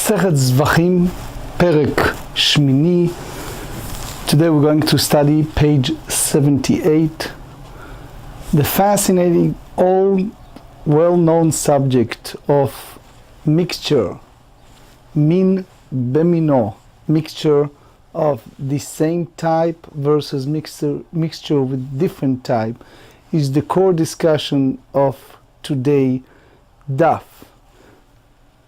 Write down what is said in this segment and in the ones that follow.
Tractate Zevachim, Perek Shmini. Today we're going to study page 78, the fascinating, old, well-known subject of mixture, min bemino, mixture of the same type versus mixture with different type, is the core discussion of today daf.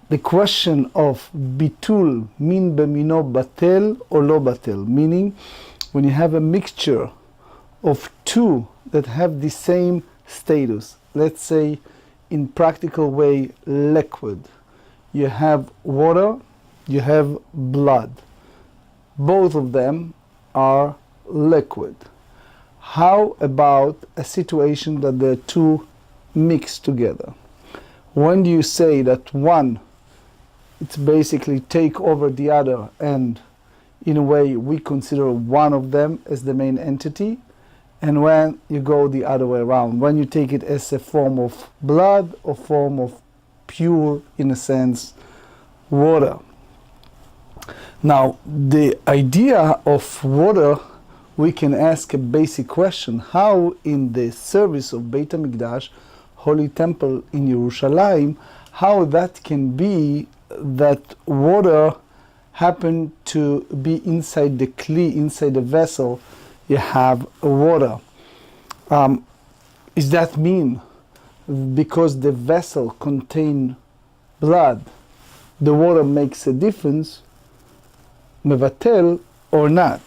The question of bitul, min bemino, batel or lo batel, meaning when you have a mixture of two that have the same status, let's say in practical way liquid, you have water, you have blood, both of them are liquid. How about a situation that the two mix together? When do you say that one, it's basically take over the other, and in a way we consider one of them as the main entity, and when you go the other way around, when you take it as a form of blood or form of pure, in a sense, water. Now, the idea of water, we can ask a basic question: how in the service of Beit HaMikdash, Holy Temple in Yerushalayim, how that can be that water happen to be inside the kli, inside the vessel, you have water. Is that mean because the vessel contain blood, the water makes a difference, mevatel or not?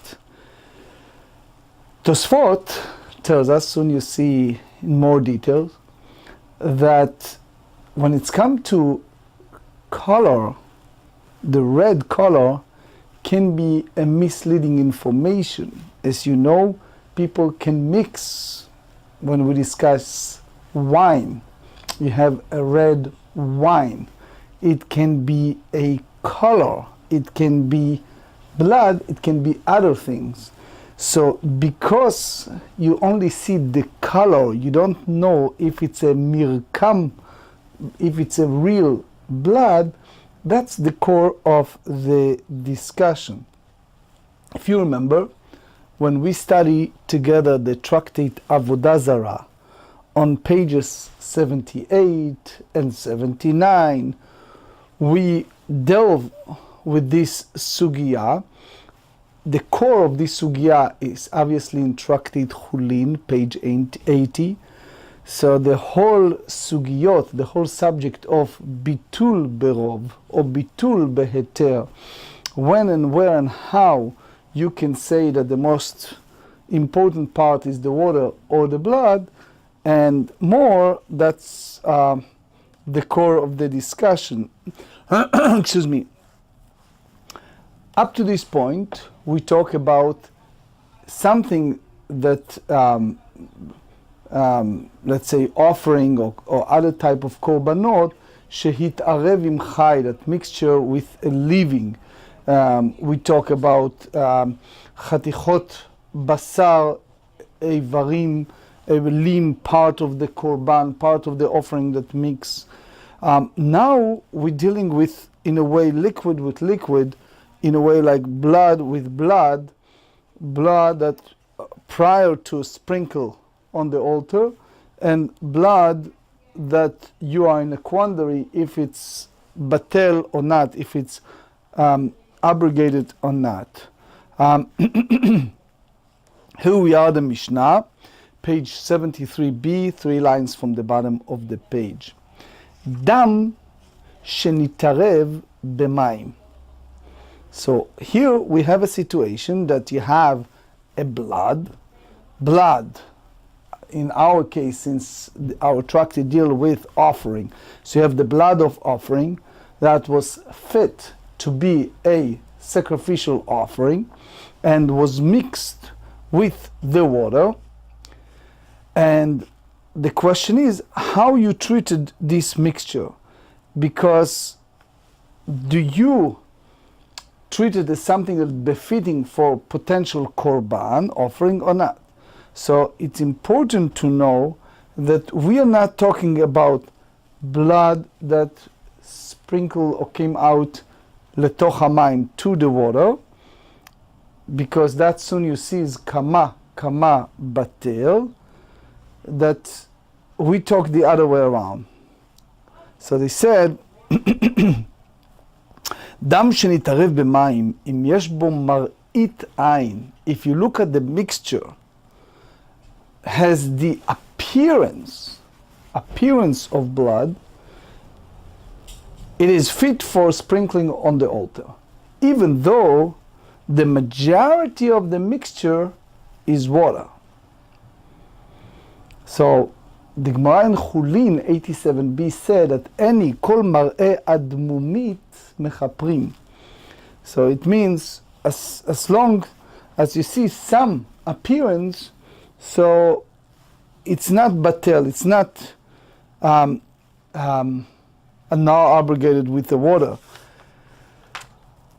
Tosfot tells us, soon you see in more details, that when it's come to color, the red color can be a misleading information. As you know, people can mix. When we discuss wine, you have a red wine. It can be a color, it can be blood, it can be other things. So because you only see the color, you don't know if it's a mirkam, if it's a real blood. That's the core of the discussion. If you remember, when we study together the Tractate Avodah Zarah on pages 78 and 79, we delve with this sugya. The core of this sugya is obviously in Tractate Hullin, page 80. So the whole sugiyot, the whole subject of bitul berov or bitul beheter, when and where and how you can say that the most important part is the water or the blood, and more, that's the core of the discussion. Excuse me. Up to this point, we talk about something that let's say offering or other type of korbanot, shehitarev im chai, that mixture with a living. We talk about chatichot basar, eivarim, a limb, part of the korban, part of the offering that mix. Now we're dealing with, in a way, liquid with liquid, in a way like blood with blood, blood that prior to sprinkle on the altar, and blood that you are in a quandary if it's batel or not, if it's abrogated or not. Here we are, the Mishnah, page 73b, 3 lines from the bottom of the page. Dam shenitarev b'mayim. So here we have a situation that you have a blood, in our case, since our tractate deal with offering, so you have the blood of offering that was fit to be a sacrificial offering and was mixed with the water. And the question is how you treated this mixture, because do you treat it as something that's befitting for potential korban offering or not? So it's important to know that we are not talking about blood that sprinkled or came out לתוך המים, to the water, because that soon you see is kama batel, that we talk the other way around. So they said, דם שנתערב במים, אם יש בו מראית עין, if you look at the mixture, has the appearance of blood, it is fit for sprinkling on the altar, even though the majority of the mixture is water. So the Gemarah in Hullin 87b said that any kol mar'e admumit mechaprim. So it means as long as you see some appearance, so it's not batel, it's not now abrogated with the water.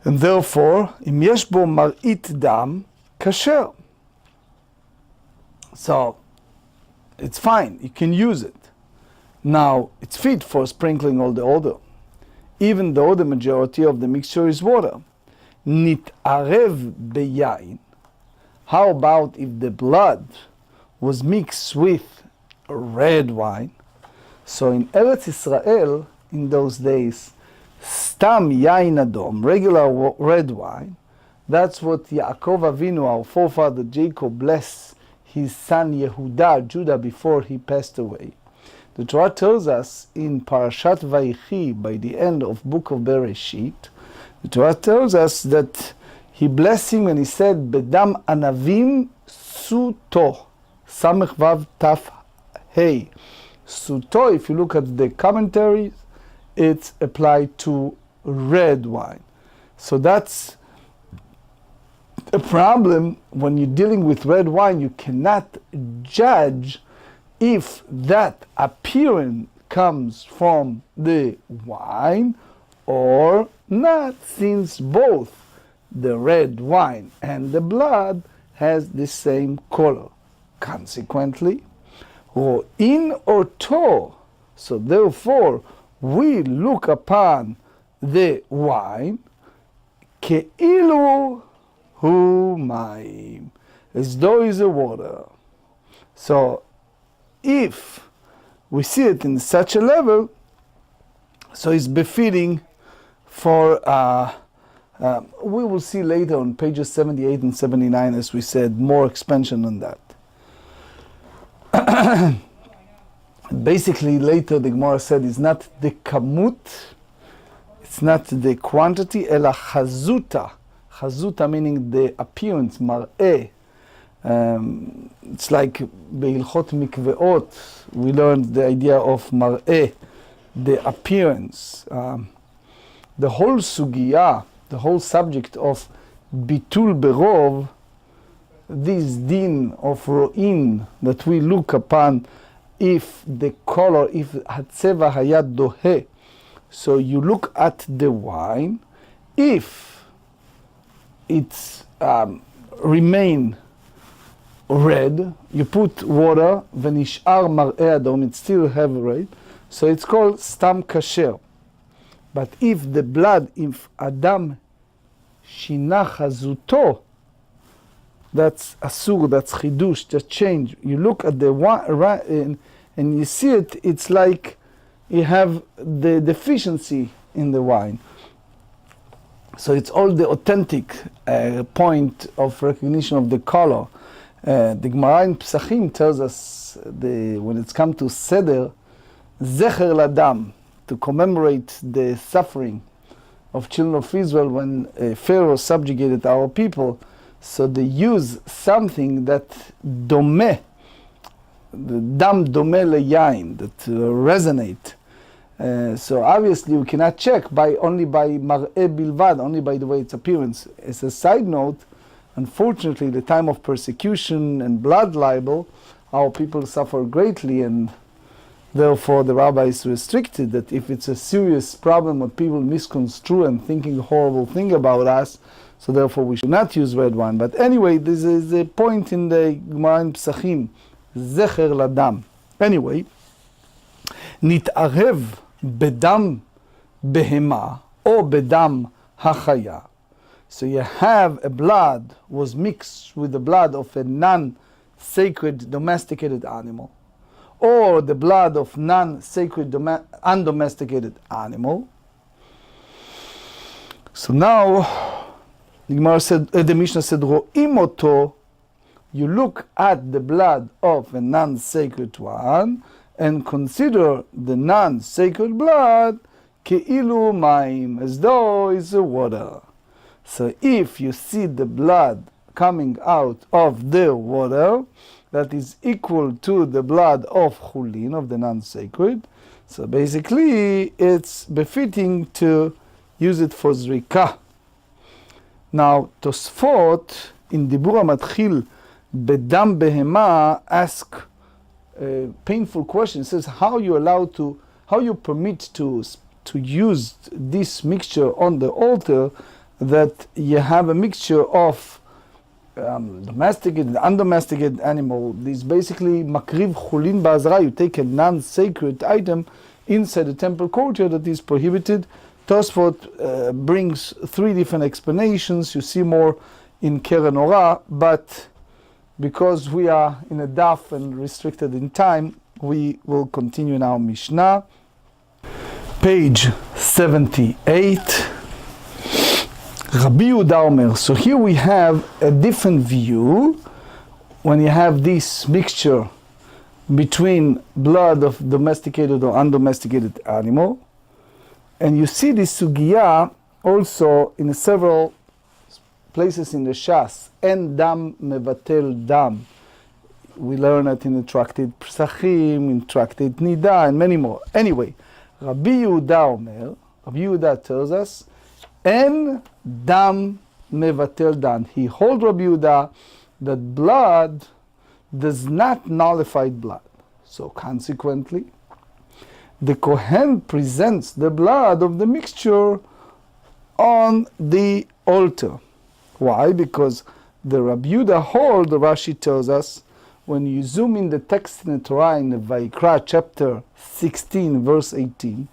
And therefore, אם יש בו מראית דם, kasher. So, it's fine, you can use it. Now, it's fit for sprinkling all the odor, even though the majority of the mixture is water. נתערב ביין. How about if the blood was mixed with red wine? So in Eretz Israel, in those days, stam yain adom, regular red wine, that's what Yaakov Avinu, our forefather Jacob, blessed his son Yehuda, Judah, before he passed away. The Torah tells us in Parashat Vayichi, by the end of book of Bereshit, the Torah tells us that he blessed him and he said, Bedam anavim suto, samech vav taf hey. Suto, if you look at the commentaries, it's applied to red wine. So that's a problem when you're dealing with red wine. You cannot judge if that appearance comes from the wine or not, since both the red wine and the blood has the same color. Consequently, or in or to, so therefore we look upon the wine כאילו hu mayim, as though is a water. So if we see it in such a level, so it's befitting for we will see later on pages 78 and 79, as we said, more expansion on that. Basically, later the Gemarah said it's not the kamut, it's not the quantity, ela chazuta. Chazuta meaning the appearance, mar'eh. It's like beilchot mikveot, we learned the idea of mar'eh, the appearance. The whole sugiyah, the whole subject of bitul berov, this din of ro'in that we look upon, if the color, if hatzeva hayad dohe, so you look at the wine, if it's remain red, you put water, v'nish'ar mar'eh adom, it still have red, so it's called stam kasher. But if the blood, if adam shina chazuto, that's asur, that's chidush, just change. You look at the wine and you see it, it's like you have the deficiency in the wine. So it's all the authentic point of recognition of the color. The Gemarah in Pesachim tells us, when it's come to Seder, Zecher Ladam, to commemorate the suffering of children of Israel when Pharaoh subjugated our people. So they use something that domeh, the dam domeh leyain, that resonate. So obviously we cannot check only by mar'eh bilvad, only by the way its appearance. As a side note, unfortunately, the time of persecution and blood libel, our people suffer greatly, and therefore the rabbis restricted that if it's a serious problem what people misconstrue and thinking a horrible thing about us, so therefore we should not use red wine. But anyway, this is a point in the Gemarah in Pesachim, Zecher Ladam. Anyway, נתערב בדם בהמה או בדם hachaya. So you have a blood was mixed with the blood of a non-sacred domesticated animal, or the blood of non-sacred undomesticated animal. So now the Gemarah said, the Mishnah said, Ro'im oto, you look at the blood of a non-sacred one and consider the non-sacred blood ke'ilu mayim, as though it's water. So if you see the blood coming out of the water that is equal to the blood of Hullin, of the non-sacred, so basically it's befitting to use it for zrika. Now Tosfot in Dibur HaMatchil Bedam Behema ask a painful question. It says, how you permit to use this mixture on the altar, that you have a mixture of domesticated, undomesticated animal. This basically makriv chulin ba'azara. You take a non-sacred item inside the temple courtyard that is prohibited. Tosfot brings three different explanations. You see more in Keren Orah, but because we are in a daf and restricted in time, we will continue in our Mishnah. Page 78. Rabbi Yehuda Omer. So here we have a different view when you have this mixture between blood of domesticated or undomesticated animal. And you see this sugya also in several places in the Shas. En dam mevatel dam. We learn it in the Tractate Zevachim, in Tractate Nida, and many more. Anyway, Rabbi Yehuda Omer, Rabbi Yehuda tells us, En dam mevatel dam. He holds Rabbi Yehuda that blood does not nullify blood. So consequently, the Kohen presents the blood of the mixture on the altar. Why? Because the Rabbi Yehuda hold, the Rashi tells us, when you zoom in the text in the Torah in the Vayikra chapter 16 verse 18,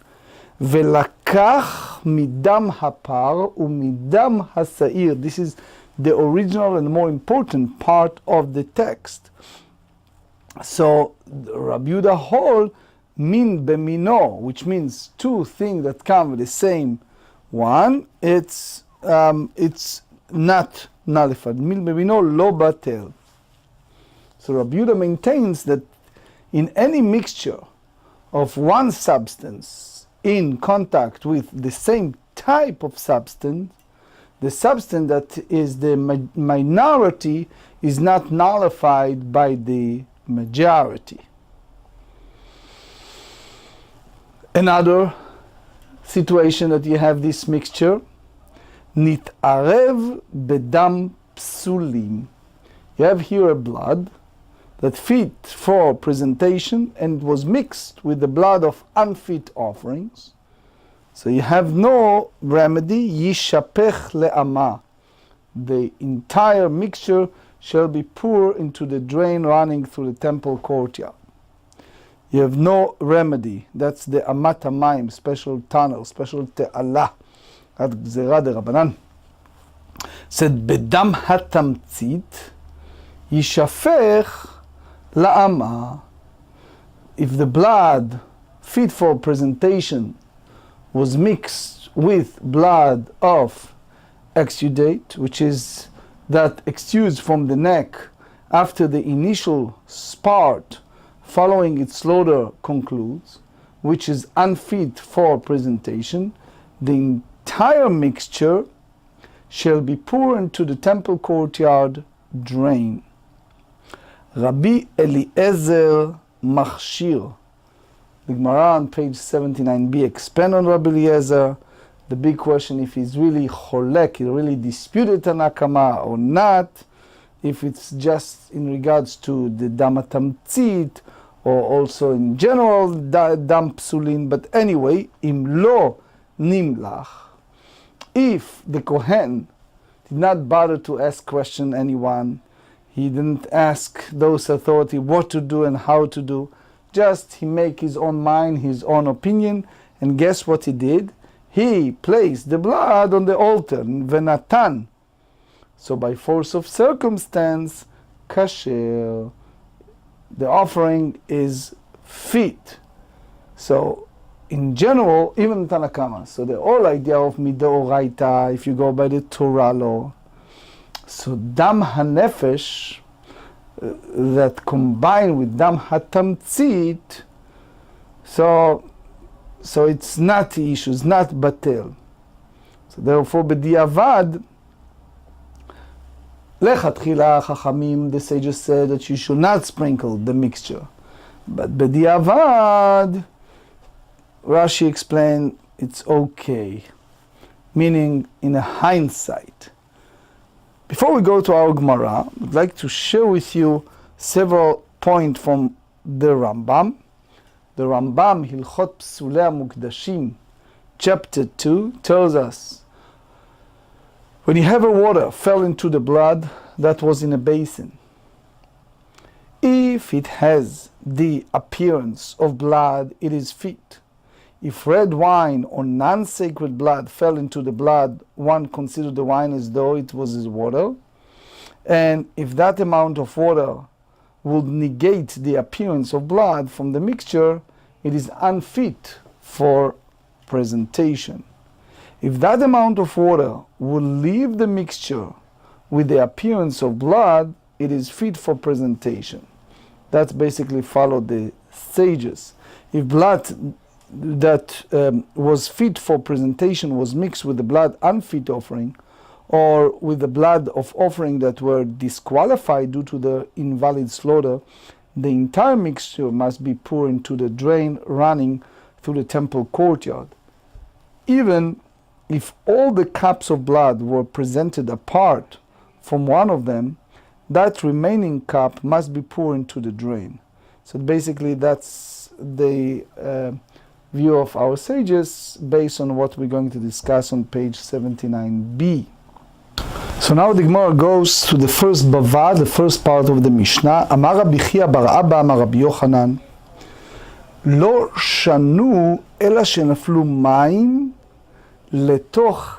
Velakach midam hapar umidam hasair. This is the original and more important part of the text. So Rabbi Yehuda hold min bemino, which means two things that come with the same one. It's not nullified. Min bemino lo batel. So Rabbi Yehuda maintains that in any mixture of one substance in contact with the same type of substance, the substance that is the minority is not nullified by the majority. Another situation that you have this mixture, nitarev bedam psulim. You have here a blood that fit for presentation and was mixed with the blood of unfit offerings. So you have no remedy, yishapech le'ama. The entire mixture shall be poured into the drain running through the temple courtyard. You have no remedy. That's the amat hamayim, special tunnel, special te'ala. At Gzerah de Rabbanan. Said, bedam hatamtzit yishapech la'ama. If the blood fit for presentation was mixed with blood of exudate, which is that exudes from the neck after the initial spart following its slaughter concludes, which is unfit for presentation, the entire mixture shall be poured into the temple courtyard drain. Rabbi Eliezer Machshir. The Gemarah on page 79b expand on Rabbi Eliezer. The big question, if he's really cholek, he really disputed Tanakama or not, if it's just in regards to the damatamtzit or also in general dam psulin. But anyway, im lo nimlach, if the Kohen did not bother to ask question anyone, he didn't ask those authority what to do and how to do, just he make his own mind, his own opinion, and guess what he did? he placed the blood on the altar, venatan. So by force of circumstance, kasher, the offering is fit. So in general, even Tanakama, so the whole idea of midoraita, if you go by the Torah law, so dam hanefesh, that combined with dam hatamtzit, so it's not the issue, it's not batel. So therefore, b'diavad, lechatchila chachamim, the sages said that you should not sprinkle the mixture. But b'diavad, Rashi explained it's okay, meaning in a hindsight. Before we go to our Gemarah, I'd like to share with you several points from the Rambam. The Rambam, Hilchot Psulei HaMukdashim, chapter 2, tells us, when you have a water fell into the blood that was in a basin, if it has the appearance of blood, it is fit. If red wine or non-sacred blood fell into the blood, one considered the wine as though it was his water. And if that amount of water would negate the appearance of blood from the mixture, it is unfit for presentation. If that amount of water would leave the mixture with the appearance of blood, it is fit for presentation. That's basically followed the sages. If blood that was fit for presentation was mixed with the blood unfit offering, or with the blood of offering that were disqualified due to the invalid slaughter, the entire mixture must be poured into the drain running through the temple courtyard. Even if all the cups of blood were presented apart from one of them, that remaining cup must be poured into the drain. So basically that's the view of our sages based on what we're going to discuss on page 79b. So now the Gemarah goes to the first bava, the first part of the Mishnah. Amar Rabbi Chia bar Abba Amar Rabbi Yochanan, לא שנו אלא שנפלו מים לתוך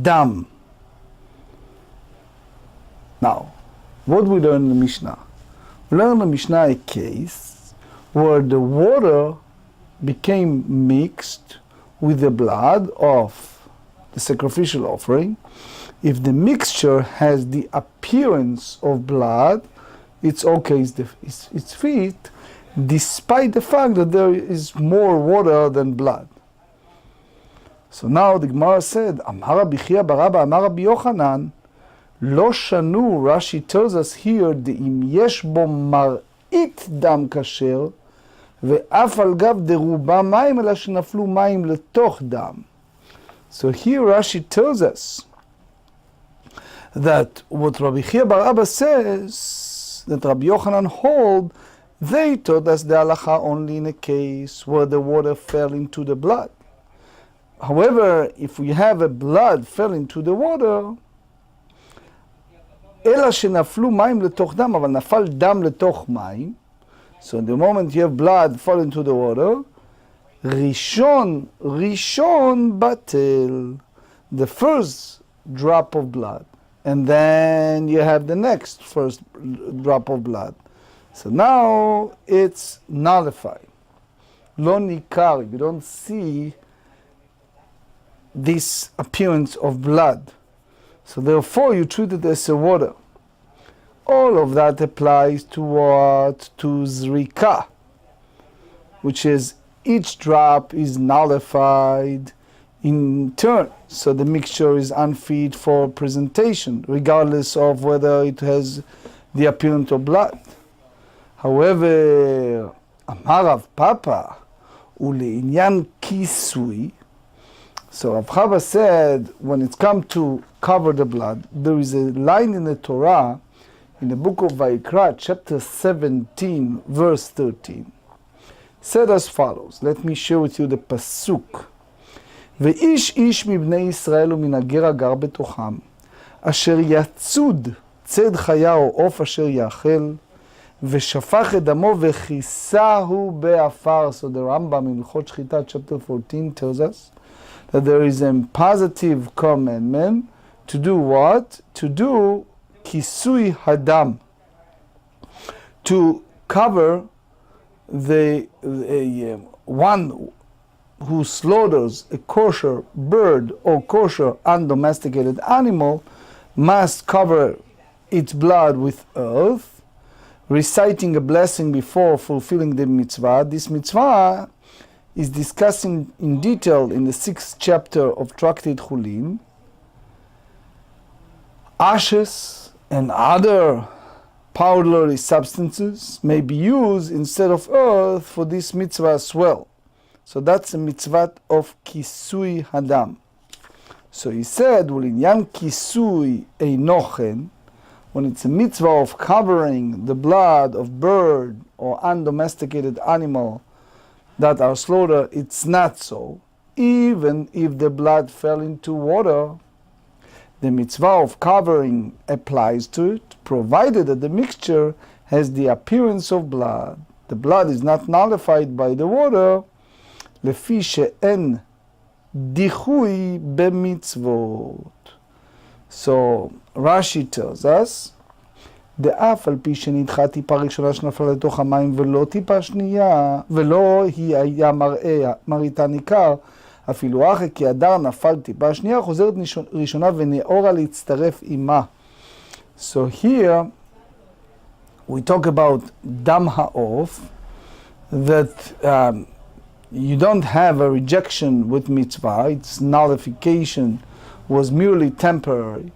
דם. Now, what we learn in the Mishnah? We learn in the Mishnah a case where the water became mixed with the blood of the sacrificial offering. If the mixture has the appearance of blood, it's okay, it's fit, despite the fact that there is more water than blood. So now the Gemarah said, Amar Rabbi Chia bar Abba Amar Rabbi Yochanan, לא שנו, Rashi tells us here, דאם יש בו מראית דם כשר, ואף על גב דרובה מים, אלא שנפלו מים לתוך דם. So here Rashi tells us that what Rabbi Chia bar Abba says, that Rabbi Yochanan hold, they taught us the halacha only in a case where the water fell into the blood. However, if we have a blood fell into the water, אלא שנפלו מים לתוך דם, אבל נפל דם לתוך מים, so in the moment you have blood fall into the water, ראשון בטל, the first drop of blood, and then you have the next first drop of blood. So now it's nullified. לא ניכר, you don't see this appearance of blood. So therefore you treat it as a water. All of that applies to what? To zrika, which is each drop is nullified in turn. So the mixture is unfit for presentation, regardless of whether it has the appearance of blood. However, Amar Rav Papa, ule'inyan kisui, so Rav Chava said, when it's come to cover the blood, there is a line in the Torah, in the book of Vayikra, chapter 17, verse 13. Said as follows. Let me share with you the pasuk. ואיש איש מבני ישראל ומן הגר הגר בתוכם, אשר יצוד צד חיה או עוף אשר יאכל, ושפך את דמו וכיסהו באפר. So the Rambam in Hilchot Shchita, chapter 14, tells us that there is a positive commandment to do what? To do kisui hadam, to cover the one who slaughters a kosher bird or kosher undomesticated animal must cover its blood with earth, reciting a blessing before fulfilling the mitzvah. This mitzvah is discussed in detail in the 6th chapter of Tractate Hullin. Ashes and other powdery substances may be used instead of earth for this mitzvah as well. So that's a mitzvah of kisui hadam. So he said, "Ulinyan kisui einochen," when it's a mitzvah of covering the blood of bird or undomesticated animal that are slaughtered, it's not so. Even if the blood fell into water, the mitzvah of covering applies to it, provided that the mixture has the appearance of blood. The blood is not nullified by the water, lefi she'en dichui b'mitzvot. So Rashi tells us, דאף על פי שנדחה טיפה ראשונה שנפלה לתוך המים ולא טיפה שנייה, ולא היא היה מראיתה ניכר, אפילו אחרי כי הדר נפל טיפה שנייה, חוזרת ראשונה ונאורה להצטרף עימה. So here we talk about דם העוף, that you don't have a rejection with mitzvah, its nullification was merely temporary.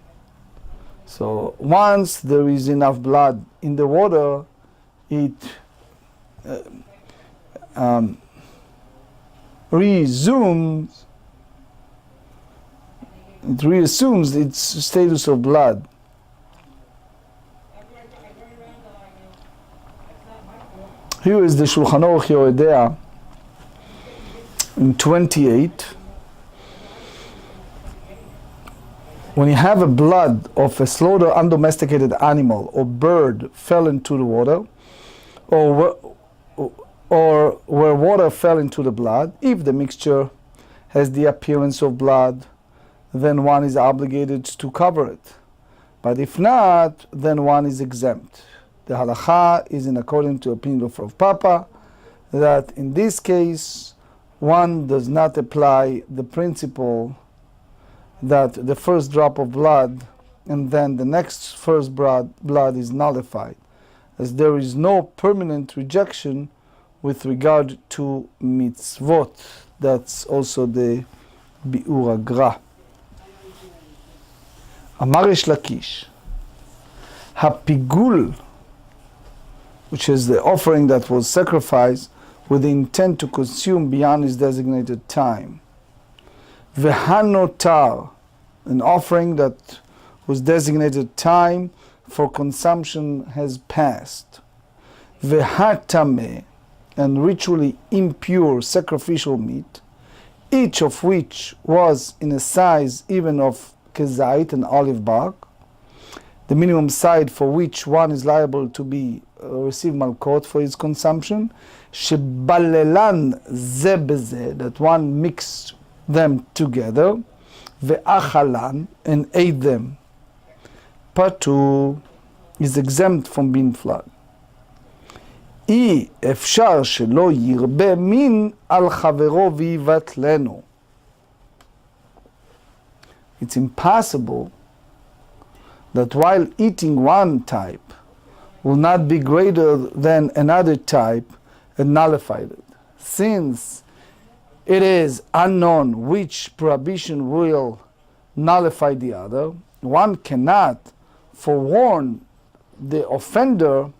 So once there is enough blood in the water, it reassumes its status of blood. Here is the Shulchan Aruch Yoredea in 28. When you have a blood of a slaughtered undomesticated animal or bird fell into the water, or where water fell into the blood, if the mixture has the appearance of blood, then one is obligated to cover it. But if not, then one is exempt. The halacha is in accordance to the opinion of Rav Papa, that in this case, one does not apply the principle that the first drop of blood and then the next first blood is nullified, as there is no permanent rejection with regard to mitzvot. That's also the bi'ur agra. Amar Reish Lakish, hapigul, which is the offering that was sacrificed with the intent to consume beyond its designated time. V'hanotar, an offering that was designated time for consumption has passed. V'hatame, and ritually impure sacrificial meat, each of which was in a size even of kezait, an olive bark, the minimum size for which one is liable to be receive malkot for its consumption, shebalelan ze beze, that one mixed them together, ve'achalan, and ate them, patu, is exempt from being flogged. אי אפשר שלא ירבה מין על חברו ויבטלנו. It's impossible that while eating one type will not be greater than another type and nullified it. Since it is unknown which prohibition will nullify the other, one cannot forewarn the offender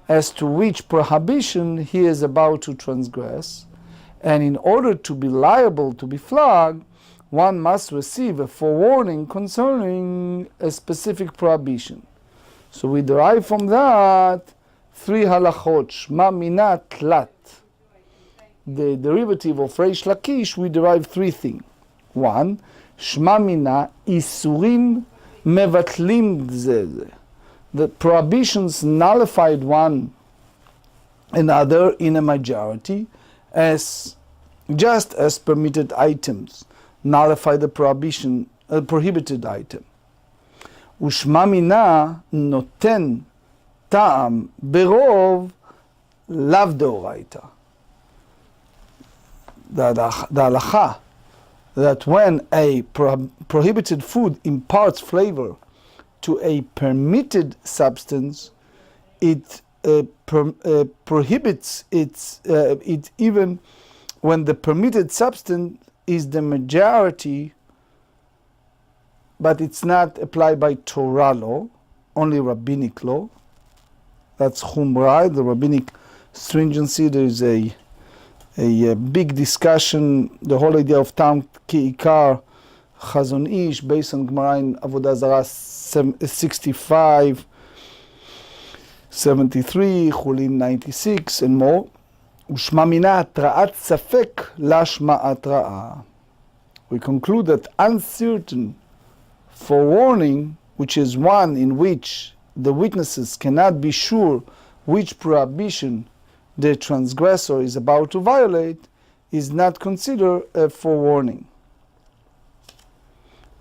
as to which prohibition he is about to transgress, and in order to be liable to be flogged, one must receive a forewarning concerning a specific prohibition. So we derive from that three halachot, shma mina tlat. The derivative of Reish Lakish, we derive three things. One, shma mina isurim mevatlim dzeh. The prohibitions nullified one another in a majority, as just as permitted items nullify the prohibited item. ושמע מינה נותן טעם ברוב לאו דאורייתא. The halacha that when a prohibited food imparts flavor to a permitted substance, it prohibits it even when the permitted substance is the majority, but it's not applied by Torah law, only rabbinic law. That's chumrah, the rabbinic stringency. There is a big discussion, the whole idea of tam ki'ikar chazon ish, based on Gemarah in Avodah Zarah 65, 73, Hullin 96, and more. ושמע מינה התראת ספק לשמע התראה. We conclude that uncertain forewarning, which is one in which the witnesses cannot be sure which prohibition the transgressor is about to violate, is not considered a forewarning.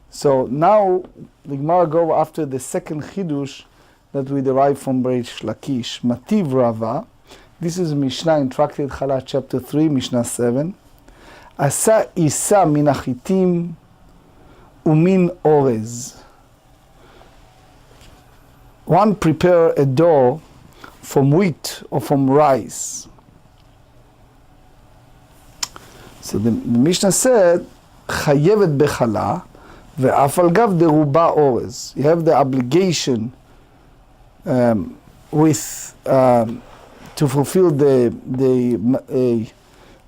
So now the Gemarah go after the second chidush that we derive from Reish Lakish. Mativ Rava. This is Mishnah in Tractate Hullin, chapter 3, Mishnah 7. Asa isa min achitim umin orez. One prepare a dough from wheat or from rice. So the Mishnah said, chayevet bechala ve'af al gav deruba orez. You have the obligation to fulfill the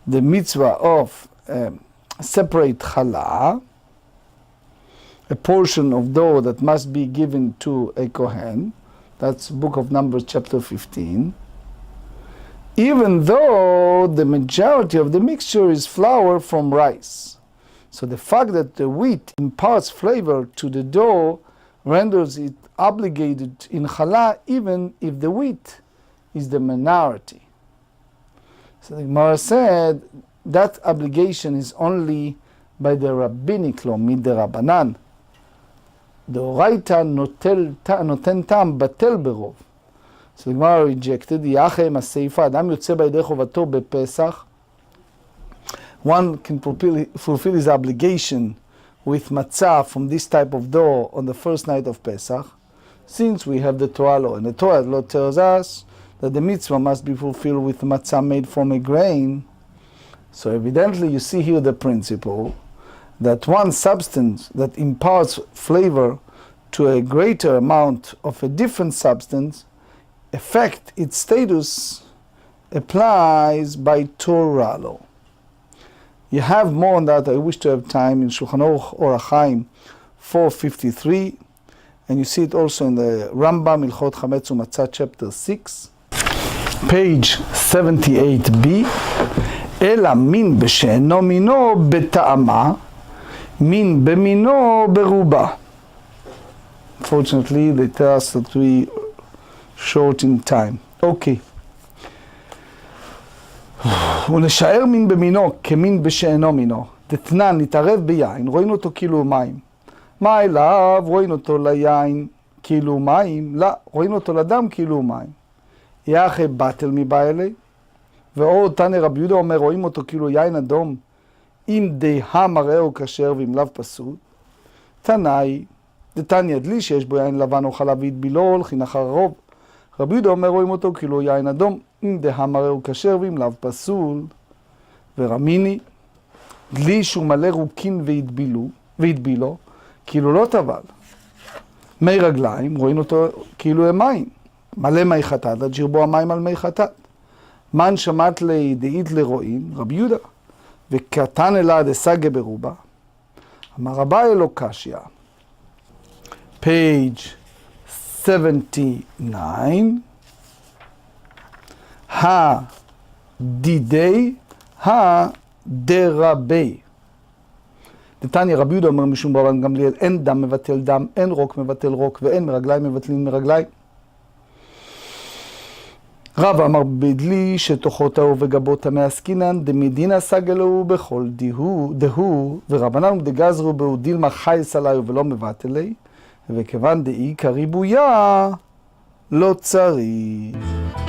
mitzvah of separate challah, a portion of dough that must be given to a kohen. That's Book of Numbers, chapter 15. Even though the majority of the mixture is flour from rice. So the fact that the wheat imparts flavor to the dough renders it obligated in challah, even if the wheat is the minority. So the Gemarah said that obligation is only by the rabbinic law, mid the rabbanan. The oraita noten tam batel berov. So the Gemarah rejected. Yachem aseifa adam yotze b'yedei chovato bepesach. One can fulfill his obligation with matzah from this type of dough on the first night of Pesach, since we have the Torah law, and the Torah law tells us that the mitzvah must be fulfilled with matzah made from a grain. So evidently you see here the principle that one substance that imparts flavor to a greater amount of a different substance, affect its status, applies by Torah law. You have more on that. I wish to have time in Shulchan Aruch Orach Chaim 453, and you see it also in the Rambam Ilchot Chametz U'Matzah chapter 6. Page 78b, אלא מין בשאינו מינו בטעמה, מין במינו ברובה. Fortunately, they tell us that we short in time. Okay. ולשאר מין במינו כמין בשאינו מינו. דתנן, נתערב ביין, רואים אותו כאילו מים. מה אליו? רואים אותו ליין כאילו מים. לא, רואים אותו לדם כאילו מים. יחי בטל מבעלי, ועוד תנא רבי יהודה אומר, רואים אותו כאילו יין אדום, אם דהה מראהו כשר ואם לאו פסול. תנאי, דתניא דלי שיש בו יין לבן או חלב והטבילו, הולכין אחר הרוב. רבי יהודה אומר, רואים אותו כאילו יין אדום, אם דהה מראהו כשר ואם לאו פסול. ורמיני, דלי שהוא מלא רוקין והטבילו, כאילו לא טבל. מי רגליים, רואים אותו כאילו הם מים. מלא מי חטאת, עד שירבו המים על מי חטאת. מן שמעת לי דאית לרואין, רבי יהודה, וקטן אלא דסגה ברובה. אמר רבה אלו קשיא. page 79. הדידי הדרבי. דתניא רבי יהודה אומר משום רבן גמליאל, אין דם מבטל דם, אין רוק מבטל רוק, ואין מרגליים מבטלים מרגליים. רב אמר בדלי שתוכו טהור וגבו טמא עסקינן דמדינא סגלו בכל דהו ורבנן דגזרו בהו דילמה חייס עליו ולא מבטלי וכיוון דאיכא ריבויה לא צריך.